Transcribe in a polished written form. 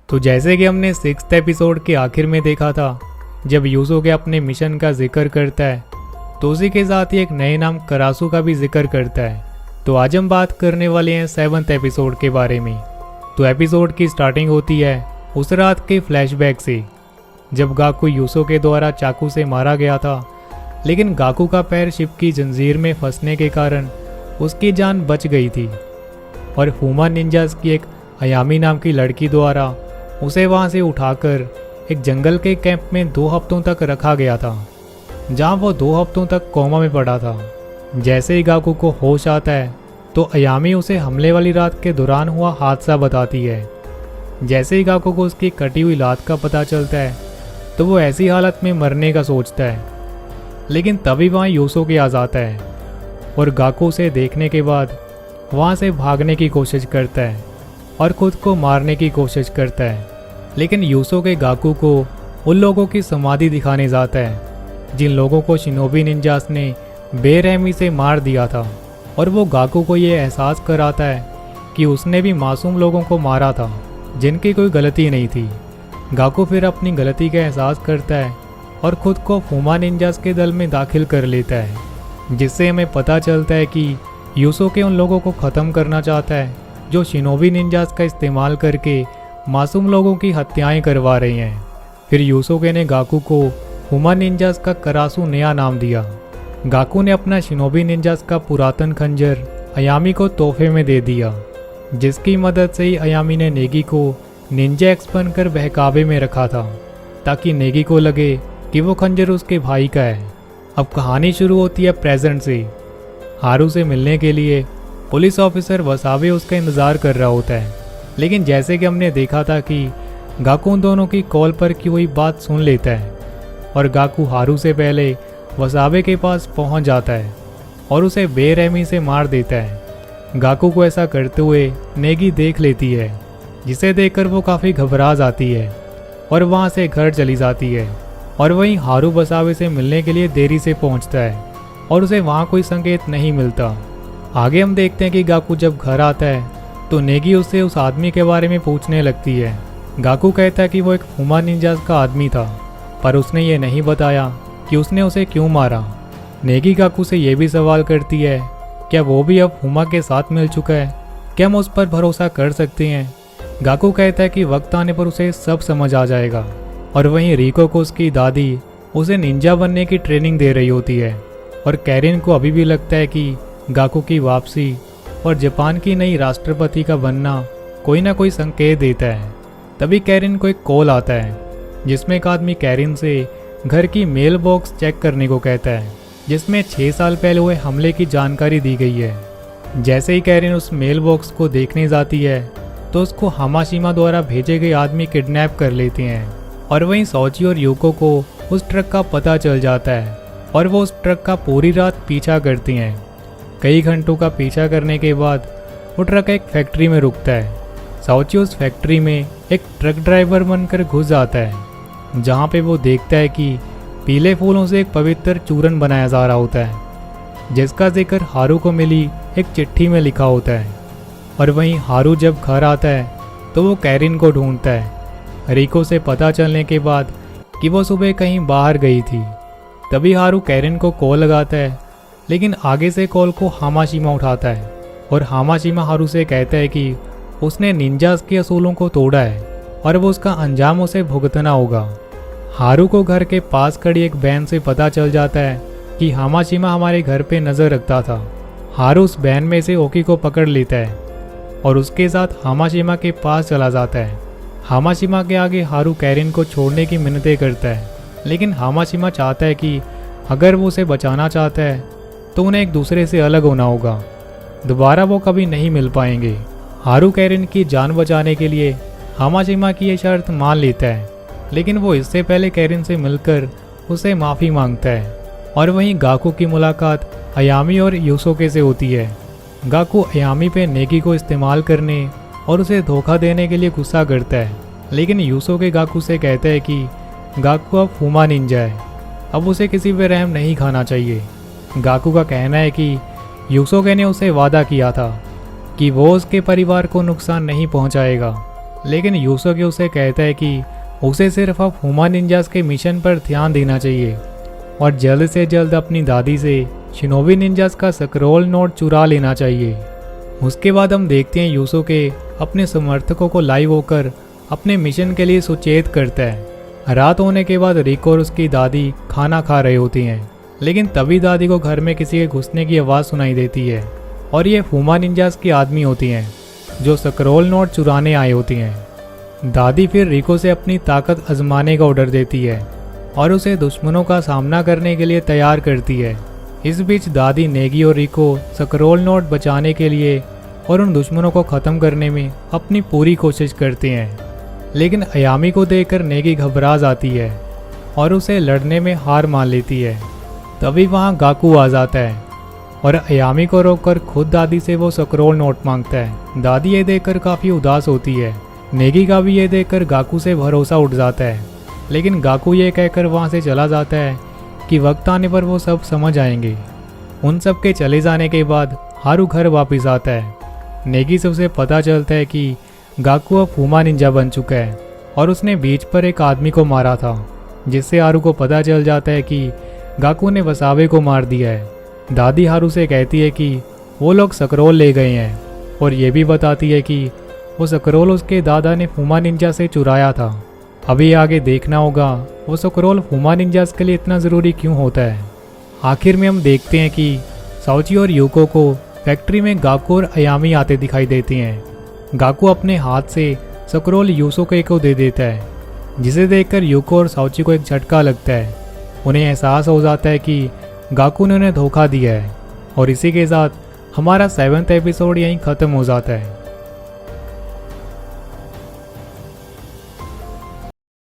तो जैसे कि हमने 6th एपिसोड के आखिर में देखा था, जब यूसुके अपने मिशन का जिक्र करता है तो उसी के साथ ही एक नए नाम करासू का भी जिक्र करता है। तो आज हम बात करने वाले हैं 7th एपिसोड के बारे में। तो एपिसोड की स्टार्टिंग होती है उस रात के फ्लैशबैक से, जब गाकू यूसुके द्वारा चाकू से मारा गया था, लेकिन गाकू का पैर शिप की जंजीर में फंसने के कारण उसकी जान बच गई थी और फूमा निंजास की एक अयामी नाम की लड़की द्वारा उसे वहां से उठाकर एक जंगल के कैंप में 2 हफ्तों तक रखा गया था, जहां वो 2 हफ्तों तक कोमा में पड़ा था। जैसे ही गाकू को होश आता है तो अयामी उसे हमले वाली रात के दौरान हुआ हादसा बताती है। जैसे ही गाकू को उसकी कटी हुई लात का पता चलता है तो वो ऐसी हालत में मरने का सोचता है, लेकिन तभी वहाँ यूसुके आ जाता है और गाकू उसे देखने के बाद वहाँ से भागने की कोशिश करता है और खुद को मारने की कोशिश करता है। लेकिन यूसुके गाकू को उन लोगों की समाधि दिखाने जाता है जिन लोगों को शिनोबी निंजास ने बेरहमी से मार दिया था, और वो गाकू को ये एहसास कराता है कि उसने भी मासूम लोगों को मारा था जिनकी कोई गलती नहीं थी। गाकू फिर अपनी गलती का एहसास करता है और खुद को फूमा निंजास के दल में दाखिल कर लेता है, जिससे हमें पता चलता है कि यूसुके उन लोगों को ख़त्म करना चाहता है जो शिनोबी निंजास का इस्तेमाल करके मासूम लोगों की हत्याएं करवा रहे हैं। फिर यूसुके ने गाकू को फूमा निंजास का करासू नया नाम दिया। गाकू ने अपना शिनोबी निंजास का पुरातन खंजर अयामी को तोहफे में दे दिया, जिसकी मदद से ही अयामी ने नेगी को निंजा एक्स बनकर बहकावे में रखा था, ताकि नेगी को लगे कि वो खंजर उसके भाई का है। अब कहानी शुरू होती है प्रेजेंट से। हारू से मिलने के लिए पुलिस ऑफिसर वसावे उसका इंतज़ार कर रहा होता है, लेकिन जैसे कि हमने देखा था कि गाकू उन दोनों की कॉल पर की हुई बात सुन लेता है और गाकू हारू से पहले वसावे के पास पहुंच जाता है और उसे बेरहमी से मार देता है। गाकू को ऐसा करते हुए नेगी देख लेती है, जिसे देखकर वो काफ़ी घबरा जाती है और वहां से घर चली जाती है। और वहीं हारू वसावे से मिलने के लिए देरी से पहुंचता है और उसे वहां कोई संकेत नहीं मिलता। आगे हम देखते हैं कि गाकू जब घर आता है तो नेगी उससे उस आदमी के बारे में पूछने लगती है। गाकू कहता है कि वो एक फूमा निंजास का आदमी था, पर उसने ये नहीं बताया कि उसने उसे क्यों मारा। नेगी गाकू से ये भी सवाल करती है, क्या वो भी अब फूमा के साथ मिल चुका है? क्या हम उस पर भरोसा कर सकते हैं? गाकू कहता है कि वक्त आने पर उसे सब समझ आ जाएगा। और वहीं रिको को उसकी दादी उसे निंजा बनने की ट्रेनिंग दे रही होती है, और कैरिन को अभी भी लगता है कि गाकू की वापसी और जापान की नई राष्ट्रपति का बनना कोई ना कोई संकेत देता है। तभी कैरिन को एक कॉल आता है, जिसमें एक आदमी कैरिन से घर की मेल बॉक्स चेक करने को कहता है, जिसमें 6 साल पहले हुए हमले की जानकारी दी गई है। जैसे ही कैरिन उस मेल बॉक्स को देखने जाती है तो उसको हामाशिमा द्वारा भेजे गए आदमी किडनैप कर लेते हैं। और वहीं सोची और यूको को उस ट्रक का पता चल जाता है और वो उस ट्रक का पूरी रात पीछा करती हैं। कई घंटों का पीछा करने के बाद वो ट्रक एक फैक्ट्री में रुकता है। साउची उस फैक्ट्री में एक ट्रक ड्राइवर बनकर घुस जाता है, जहाँ पे वो देखता है कि पीले फूलों से एक पवित्र चूरन बनाया जा रहा होता है, जिसका जिक्र हारू को मिली एक चिट्ठी में लिखा होता है। और वहीं हारू जब घर आता है तो वो कैरिन को ढूंढता है, रिको से पता चलने के बाद कि वो सुबह कहीं बाहर गई थी। तभी हारू कैरिन को कॉल लगाता है, लेकिन आगे से कॉल को हामाशिमा उठाता है और हामाशिमा हारू से कहता है कि उसने निंजास के असूलों को तोड़ा है और वो उसका अंजाम उसे भुगतना होगा। हारू को घर के पास खड़ी एक वैन से पता चल जाता है कि हामाशिमा हमारे घर पे नज़र रखता था। हारू उस वैन में से ओकी को पकड़ लेता है और उसके साथ हामाशिमा के पास चला जाता है। हामाशिमा के आगे हारू कैरिन को छोड़ने की मिन्नतें करता है, लेकिन हामाशिमा चाहता है कि अगर वो उसे बचाना चाहता है तो उन्हें एक दूसरे से अलग होना होगा, दोबारा वो कभी नहीं मिल पाएंगे। हारू कैरिन की जान बचाने के लिए हामाशिमा की ये शर्त मान लेता है, लेकिन वो इससे पहले कैरिन से मिलकर उसे माफ़ी मांगता है। और वहीं गाकू की मुलाकात अयामी और यूसुके से होती है। गाकू अयामी पे नेगी को इस्तेमाल करने और उसे धोखा देने के लिए गुस्सा करता है, लेकिन यूसुके गाकू से कहता है कि गाकू अब फूमा निंजा है, अब उसे किसी पे रहम नहीं खाना चाहिए। गाकू का कहना है कि यूसुके ने उसे वादा किया था कि वो उसके परिवार को नुकसान नहीं पहुंचाएगा, लेकिन यूसुके उसे कहता है कि उसे सिर्फ अब हुमा निंजास के मिशन पर ध्यान देना चाहिए और जल्द से जल्द अपनी दादी से शिनोबी निंजास का स्क्रॉल नोट चुरा लेना चाहिए। उसके बाद हम देखते हैं यूसुके अपने समर्थकों को लाइव होकर अपने मिशन के लिए सुचेत करता है। रात होने के बाद रिको और उसकी दादी खाना खा रही होती हैं, लेकिन तभी दादी को घर में किसी के घुसने की आवाज़ सुनाई देती है और ये हुमा निंजास की आदमी होती हैं जो स्क्रॉल नोट चुराने आई होती हैं। दादी फिर रिको से अपनी ताकत आजमाने का ऑर्डर देती है और उसे दुश्मनों का सामना करने के लिए तैयार करती है। इस बीच दादी नेगी और रिको स्क्रॉल नोट बचाने के लिए और उन दुश्मनों को ख़त्म करने में अपनी पूरी कोशिश करते हैं, लेकिन अयामी को देखकर नेगी घबरा जाती है और उसे लड़ने में हार मान लेती है। तभी वहाँ गाकू आ जाता है और अयामी को रोककर खुद दादी से वो स्क्रॉल नोट मांगता है। दादी ये देखकर काफ़ी उदास होती है। नेगी का भी ये देखकर गाकू से भरोसा उठ जाता है, लेकिन गाकू ये कहकर वहाँ से चला जाता है कि वक्त आने पर वो सब समझ आएंगे। उन सब के चले जाने के बाद हारू घर वापस आता है। नेगी से उसे पता चलता है कि गाकू अब हुमा निंजा बन चुका है और उसने बीच पर एक आदमी को मारा था, जिससे हारू को पता चल जाता है कि गाकू ने वसावे को मार दिया है। दादी हारू से कहती है कि वो लोग स्क्रॉल ले गए हैं और ये भी बताती है कि वो स्क्रॉल उसके दादा ने हुमा निंजा से चुराया था। अभी आगे देखना होगा वो स्क्रॉल हुमा निंजास के लिए इतना ज़रूरी क्यों होता है। आखिर में हम देखते हैं कि साउची और यूको को फैक्ट्री में गाकू और अयामी आते दिखाई देते हैं। गाकू अपने हाथ से स्क्रॉल यूसुके को दे देता है, जिसे देखकर यूको और साउची को एक झटका लगता है। उन्हें एहसास हो जाता है कि गाकू ने उन्हें धोखा दिया है और इसी के साथ हमारा 7वां एपिसोड यहीं ख़त्म हो जाता है।